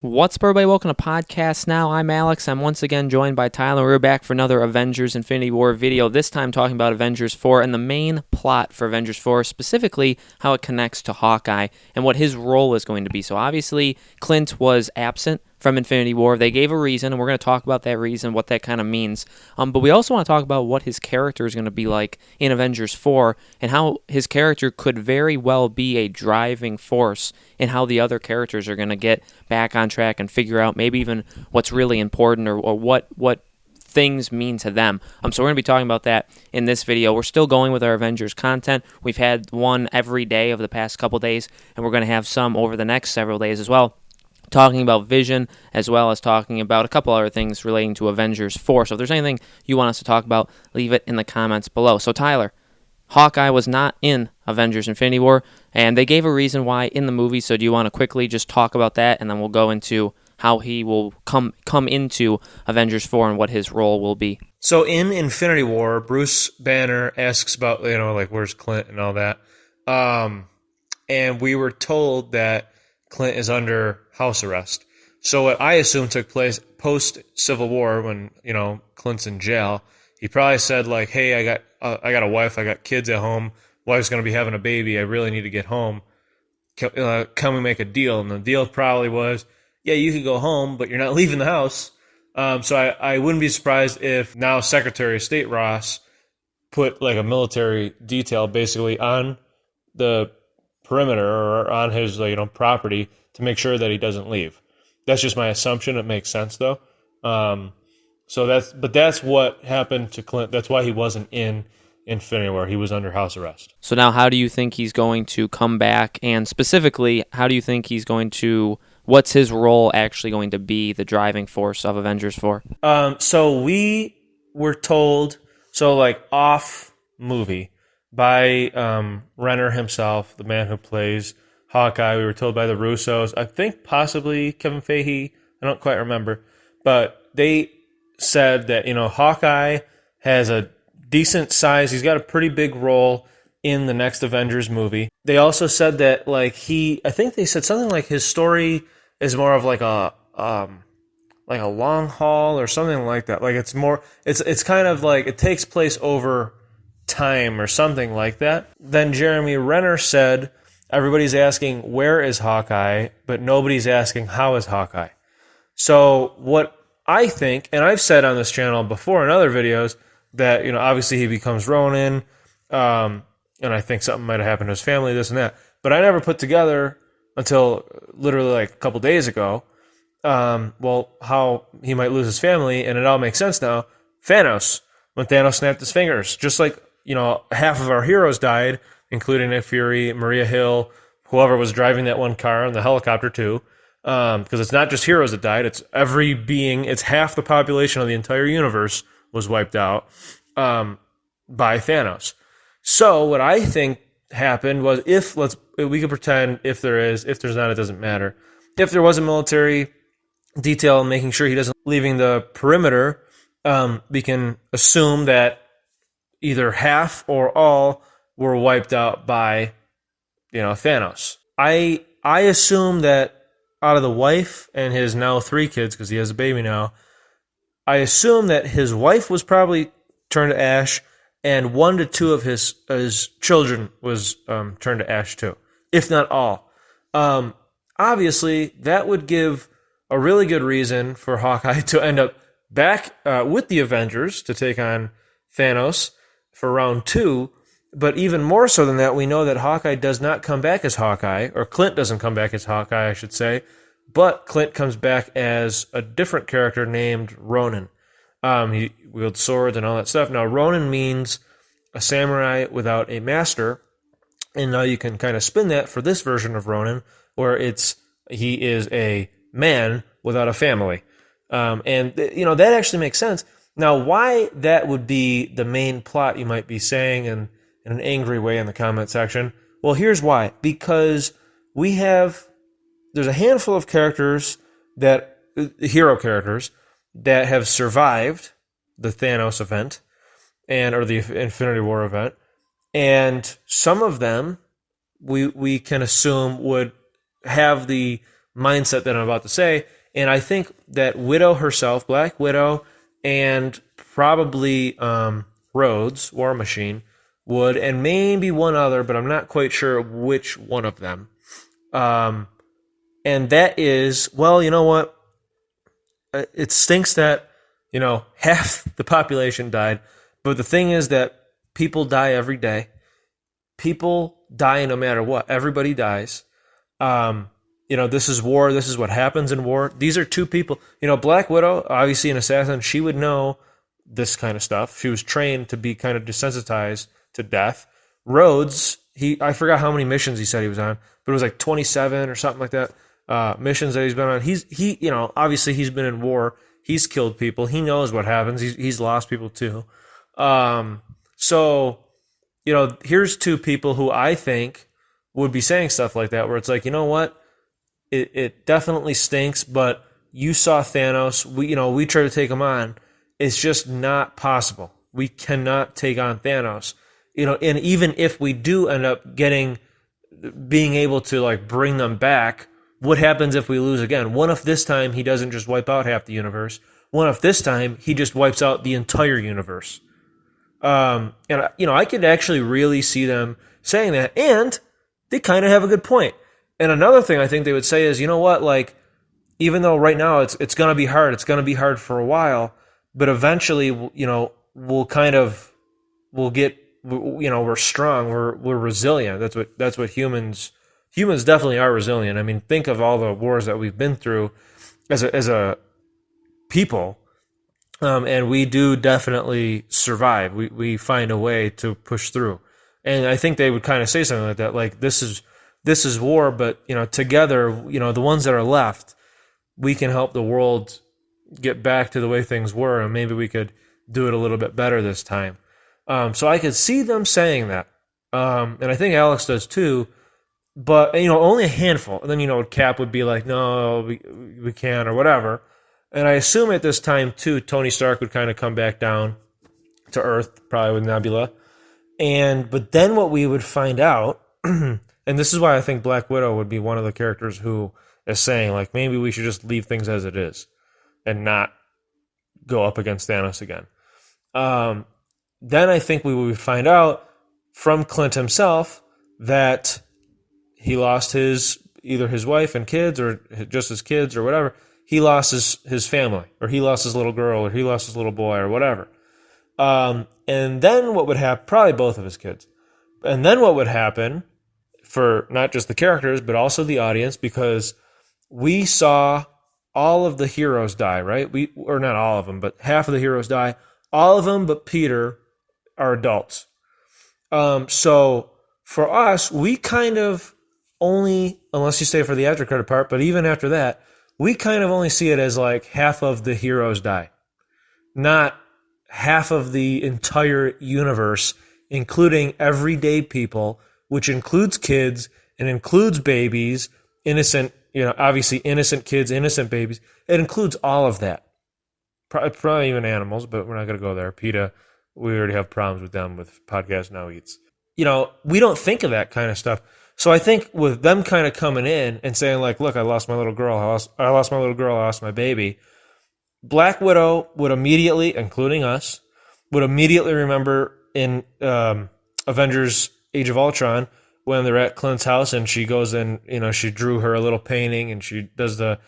What's up, everybody? Welcome to Podcast Now. I'm Alex. I'm once again joined by Tyler. We're back for another Avengers Infinity War video, this time talking about Avengers 4 and the main plot for Avengers 4, specifically how it connects to Hawkeye and what his role is going to be. So obviously, Clint was absent from Infinity War. They gave a reason, and we're going to talk about that reason, what that kind of means. But we also want to talk about what his character is going to be like in Avengers 4 and how his character could very well be a driving force in how the other characters are going to get back on track and figure out maybe even what's really important or what things mean to them. So we're going to be talking about that in this video. We're still going with our Avengers content. We've had one every day of the past couple days, and we're going to have some over the next several days as well, talking about Vision, as well as talking about a couple other things relating to Avengers 4. So if there's anything you want us to talk about, leave it in the comments below. So Tyler, Hawkeye was not in Avengers Infinity War, and they gave a reason why in the movie. So do you want to quickly just talk about that, and then we'll go into how he will come into Avengers 4 and what his role will be? So in Infinity War, Bruce Banner asks about, like, where's Clint and all that. And we were told that Clint is under house arrest. So what I assume took place post-Civil War when, Clint's in jail, he probably said, like, hey, I got a wife, I got kids at home, wife's going to be having a baby, I really need to get home. Can we make a deal? And the deal probably was, yeah, you can go home, but you're not leaving the house. So I wouldn't be surprised if now Secretary of State Ross put like a military detail basically on the perimeter or on his property to make sure that he doesn't leave. That's just my assumption. It makes sense though. So that's what happened to Clint. That's why he wasn't in Infinity War. He was under house arrest. So now how do you think he's going to come back? And specifically, how do you think he's going to, what's his role actually going to be, the driving force of Avengers 4? So we were told, off movie, by Renner himself, the man who plays Hawkeye. We were told by the Russos, I think possibly Kevin Feige, I don't quite remember, but they said that, Hawkeye has a decent size. He's got a pretty big role in the next Avengers movie. They also said that, I think they said something like his story is more of like a long haul or something like that. Like it's kind of like it takes place over time or something like that. Then Jeremy Renner said, everybody's asking, where is Hawkeye? But nobody's asking, how is Hawkeye? So what I think, and I've said on this channel before in other videos, that, obviously he becomes Ronin, and I think something might have happened to his family, this and that. But I never put together until literally like a couple days ago, how he might lose his family, and it all makes sense now. Thanos, when Thanos snapped his fingers, just like, half of our heroes died, including Nick Fury, Maria Hill, whoever was driving that one car and the helicopter too, because it's not just heroes that died, it's every being, it's half the population of the entire universe was wiped out by Thanos. So what I think happened was, we could pretend if there's not, it doesn't matter. If there was a military detail making sure he doesn't leaving the perimeter, we can assume that either half or all were wiped out by, Thanos. I assume that out of the wife and his now 3 kids, because he has a baby now, I assume that his wife was probably turned to ash, and 1 to 2 of his children was turned to ash too, if not all. Obviously, that would give a really good reason for Hawkeye to end up back with the Avengers to take on Thanos for round 2. But even more so than that, we know that Hawkeye does not come back as Hawkeye, or Clint doesn't come back as Hawkeye, I should say, but Clint comes back as a different character named Ronin. He wields swords and all that stuff. Now, Ronin means a samurai without a master, and now you can kind of spin that for this version of Ronin, where he is a man without a family. That actually makes sense. Now, why that would be the main plot, you might be saying, in an angry way in the comment section. Well, here's why. Because there's a handful of characters hero characters, that have survived the Thanos event, or the Infinity War event, and some of them we can assume would have the mindset that I'm about to say. And I think that Widow herself, Black Widow, and probably Rhodes, War Machine, would, and maybe one other, but I'm not quite sure which one of them. And that is, well, you know what? It stinks that, half the population died. But the thing is that people die every day. People die no matter what. Everybody dies. This is war. This is what happens in war. These are two people. Black Widow, obviously an assassin, she would know this kind of stuff. She was trained to be kind of desensitized to death. Rhodes, I forgot how many missions he said he was on, but it was like 27 or something like that. Missions that he's been on. He obviously he's been in war. He's killed people. He knows what happens. He's lost people too. So, here's two people who I think would be saying stuff like that, where it's like, you know what? It definitely stinks, but you saw Thanos. We tried to take him on. It's just not possible. We cannot take on Thanos. And even if we do end up being able to like bring them back, what happens if we lose again? What if this time he doesn't just wipe out half the universe? What if this time he just wipes out the entire universe? And I could actually really see them saying that, and they kind of have a good point. And another thing I think they would say is, you know what, like, even though right now it's going to be hard, it's going to be hard for a while, but eventually, we're strong, we're resilient. That's what humans definitely are resilient. I mean, think of all the wars that we've been through as a people, and we do definitely survive. We find a way to push through, and I think they would kind of say something like that, like this is war, but together, the ones that are left, we can help the world get back to the way things were, and maybe we could do it a little bit better this time. So I could see them saying that, and I think Alex does too. But, only a handful. And then, Cap would be like, no, we can't, or whatever. And I assume at this time, too, Tony Stark would kind of come back down to Earth, probably with Nebula. But then what we would find out, and this is why I think Black Widow would be one of the characters who is saying, like, maybe we should just leave things as it is and not go up against Thanos again. Then I think we would find out from Clint himself that he lost either his wife and kids, or just his kids, or whatever. He lost his family, or he lost his little girl, or he lost his little boy, or whatever. And then what would happen? Probably both of his kids. And then what would happen for not just the characters, but also the audience, because we saw all of the heroes die, right? Or not all of them, but half of the heroes die. All of them but Peter are adults. So for us, we kind of only, unless you stay for the after credit part, but even after that, we kind of only see it as like half of the heroes die, not half of the entire universe, including everyday people, which includes kids and includes babies, innocent, obviously innocent kids, innocent babies. It includes all of that. Probably even animals, but we're not going to go there. PETA, we already have problems with them with Podcast Now Eats. We don't think of that kind of stuff. So I think with them kind of coming in and saying like, look, I lost my little girl, I lost my little girl, I lost my baby, Black Widow would immediately, including us, would immediately remember in Avengers Age of Ultron when they're at Clint's house and she goes in, she drew her a little painting and she gives her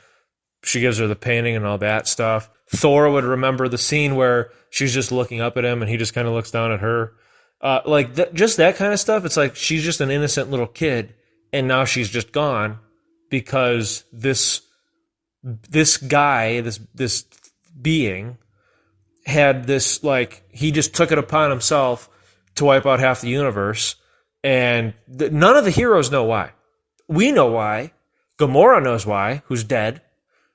the painting and all that stuff. Thor would remember the scene where she's just looking up at him and he just kind of looks down at her. Just that kind of stuff. It's like she's just an innocent little kid, and now she's just gone because this guy, this being, had this, like, he just took it upon himself to wipe out half the universe, and none of the heroes know why. We know why. Gamora knows why, who's dead,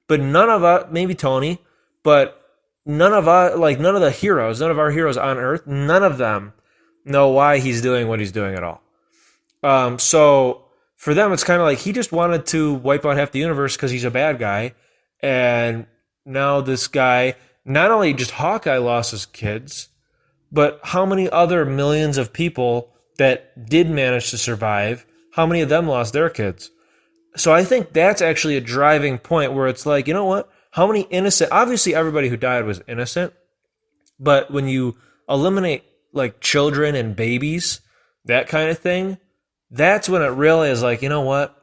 but none of us, maybe Tony, but none of the heroes, none of our heroes on Earth, none of them know why he's doing what he's doing at all. So for them, it's kind of like he just wanted to wipe out half the universe because he's a bad guy. And now this guy, not only just Hawkeye lost his kids, but how many other millions of people that did manage to survive, how many of them lost their kids? So I think that's actually a driving point where it's like, you know what? How many innocent, obviously everybody who died was innocent, but when you eliminate like children and babies, that kind of thing, that's when it really is like, you know what?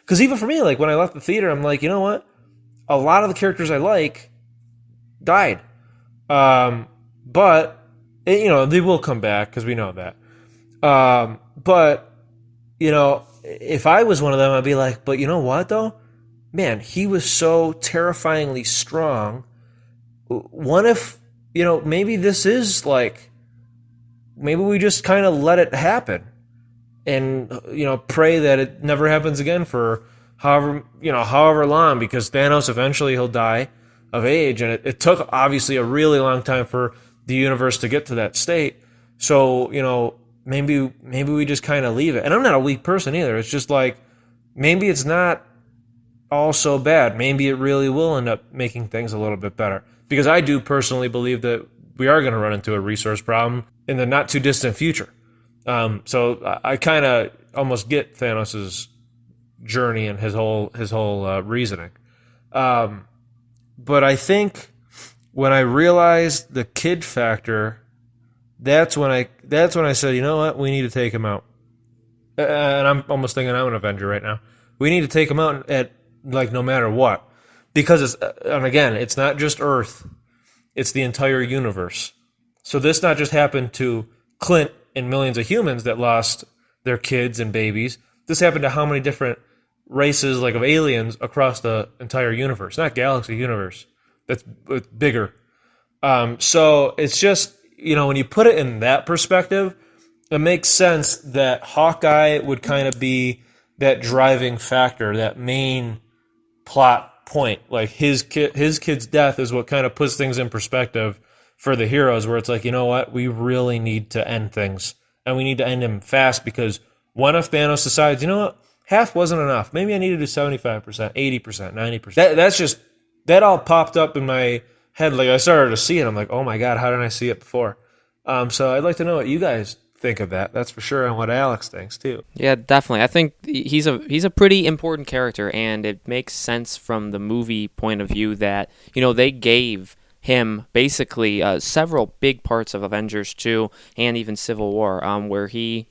Because even for me, like when I left the theater, I'm like, you know what? A lot of the characters I like died. But, they will come back because we know that. But, if I was one of them, I'd be like, but you know what though? Man, he was so terrifyingly strong. What if, maybe this is like, maybe we just kind of let it happen and, pray that it never happens again for however long, because Thanos eventually he'll die of age. And it took obviously a really long time for the universe to get to that state. So, maybe we just kind of leave it. And I'm not a weak person either. It's just like, maybe it's not all so bad. Maybe it really will end up making things a little bit better. Because I do personally believe that we are going to run into a resource problem in the not too distant future. So I kind of almost get Thanos' journey and his whole reasoning. But I think when I realized the kid factor, that's when I said, you know what, we need to take him out. And I'm almost thinking I'm an Avenger right now. We need to take him out at like no matter what, because and again, it's not just Earth, it's the entire universe. So this not just happened to Clint and millions of humans that lost their kids and babies. This happened to how many different races like of aliens across the entire universe, not galaxy, universe. That's bigger. So it's just, when you put it in that perspective, it makes sense that Hawkeye would kind of be that driving factor, that main plot point. Like his kid's death is what kind of puts things in perspective for the heroes, where it's like, you know what, we really need to end things, and we need to end them fast, because what if Thanos decides, you know what, half wasn't enough, maybe I need to do 75%, 80%, 90%. That all popped up in my head. Like I started to see it, I'm like, oh my god, how didn't I see it before? So I'd like to know what you guys think of that. That's for sure, and what Alex thinks too. Yeah, definitely. I think he's a pretty important character, and it makes sense from the movie point of view that they gave him basically several big parts of Avengers 2 and even Civil War, where he,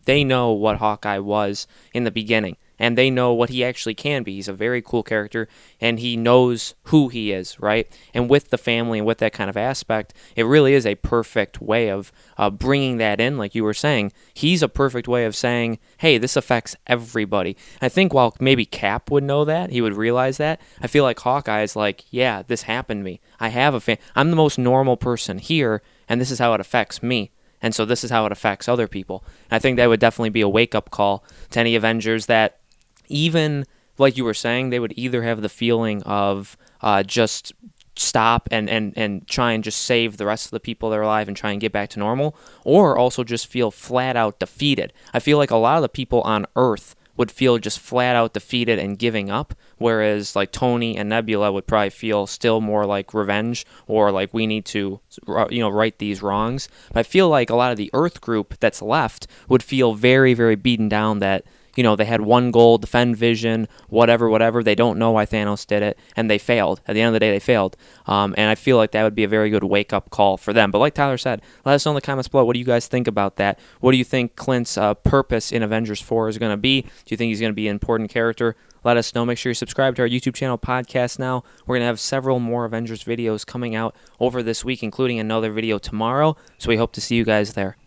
they know what Hawkeye was in the beginning, and they know what he actually can be. He's a very cool character, and he knows who he is, right? And with the family and with that kind of aspect, it really is a perfect way of bringing that in, like you were saying. He's a perfect way of saying, hey, this affects everybody. I think while maybe Cap would know that, he would realize that, I feel like Hawkeye is like, yeah, this happened to me. I have I'm the most normal person here, and this is how it affects me. And so this is how it affects other people. And I think that would definitely be a wake-up call to any Avengers that, even like you were saying, they would either have the feeling of just stop and try and just save the rest of the people that are alive and try and get back to normal, or also just feel flat out defeated. I feel like a lot of the people on Earth would feel just flat out defeated and giving up, whereas like Tony and Nebula would probably feel still more like revenge, or like we need to right these wrongs. But I feel like a lot of the Earth group that's left would feel very, very beaten down that they had one goal, defend Vision, whatever. They don't know why Thanos did it, and they failed. At the end of the day, they failed. And I feel like that would be a very good wake-up call for them. But like Tyler said, let us know in the comments below. What do you guys think about that? What do you think Clint's purpose in Avengers 4 is going to be? Do you think he's going to be an important character? Let us know. Make sure you subscribe to our YouTube channel, Podcast Now. We're going to have several more Avengers videos coming out over this week, including another video tomorrow. So we hope to see you guys there.